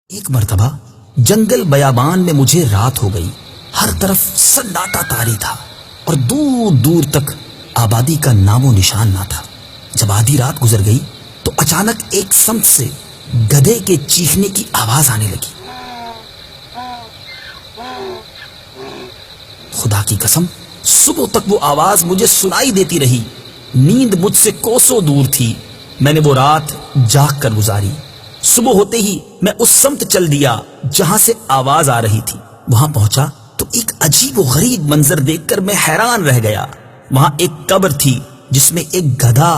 ایک مرتبہ جنگل بیابان میں مجھے رات ہو گئی. ہر طرف سناٹا طاری تھا اور دور دور تک آبادی کا نام و نشان نہ تھا. جب آدھی رات گزر گئی تو اچانک ایک سمت سے گدھے کے چیخنے کی آواز آنے لگی. خدا کی قسم صبح تک وہ آواز مجھے سنائی دیتی رہی. نیند مجھ سے کوسوں دور تھی. میں نے وہ رات جاگ کر گزاری. صبح ہوتے ہی میں اس سمت چل دیا جہاں سے آواز آ رہی تھی. وہاں پہنچا تو ایک عجیب و غریب منظر دیکھ کر میں حیران رہ گیا. وہاں ایک قبر تھی جس میں ایک گدھا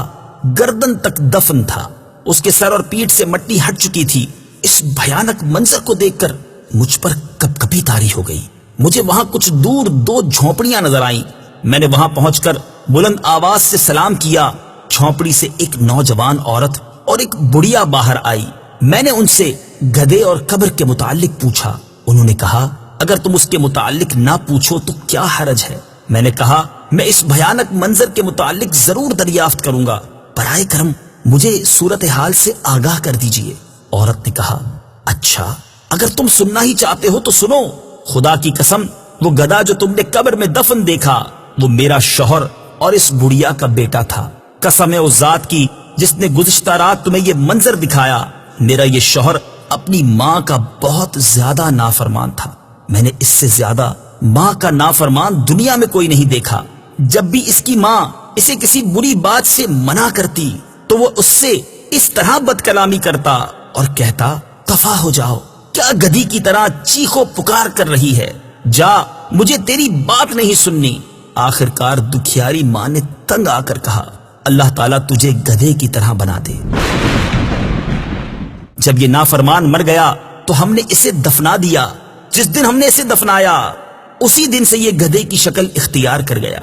گردن تک دفن تھا. اس کے سر اور پیٹھ سے مٹی ہٹ چکی تھی. اس بھیانک منظر کو دیکھ کر مجھ پر کپ کپی طاری ہو گئی. مجھے وہاں کچھ دور دو جھونپڑیاں نظر آئیں. میں نے وہاں پہنچ کر بلند آواز سے سلام کیا. جھونپڑی سے ایک نوجوان عورت اور ایک بڑھیا باہر آئی. میں نے ان سے گدھے اور قبر کے متعلق پوچھا. انہوں نے کہا اگر تم اس کے متعلق نہ پوچھو تو کیا حرج ہے. میں نے کہا میں اس بھیانک منظر کے متعلق ضرور دریافت کروں گا. برائے کرم مجھے صورتحال سے آگاہ کر دیجئے. عورت نے کہا اچھا اگر تم سننا ہی چاہتے ہو تو سنو. خدا کی قسم وہ گدھا جو تم نے قبر میں دفن دیکھا وہ میرا شوہر اور اس بڑھیا کا بیٹا تھا. قسم ہے اس ذات کی جس نے گزشتہ رات تمہیں یہ منظر دکھایا. میرا یہ شوہر اپنی ماں کا بہت زیادہ نافرمان تھا. میں نے اس سے زیادہ ماں کا نافرمان دنیا میں کوئی نہیں دیکھا. جب بھی اس کی ماں اسے کسی بری بات سے منع کرتی تو وہ اس سے اس طرح بد کلامی کرتا اور کہتا دفع ہو جاؤ. کیا گدھی کی طرح چیخو پکار کر رہی ہے؟ جا مجھے تیری بات نہیں سننی. آخر کار دکھیاری ماں نے تنگ آ کر کہا اللہ تعالیٰ تجھے گدھے کی طرح بنا دے. جب یہ نافرمان مر گیا تو ہم نے اسے دفنا دیا. جس دن ہم نے اسے دفنایا اسی دن سے یہ گدھے کی شکل اختیار کر گیا.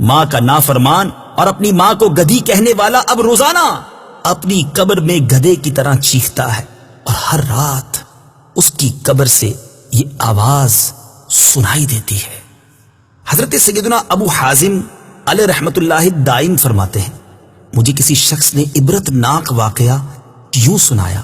ماں کا نافرمان اور اپنی ماں کو گدھی کہنے والا اب روزانہ اپنی قبر میں گدھے کی طرح چیختا ہے اور ہر رات اس کی قبر سے یہ آواز سنائی دیتی ہے. حضرت سیدنا ابو حازم علیہ رحمت اللہ دائم فرماتے ہیں مجھے کسی شخص نے عبرت ناک واقعہ یوں سنایا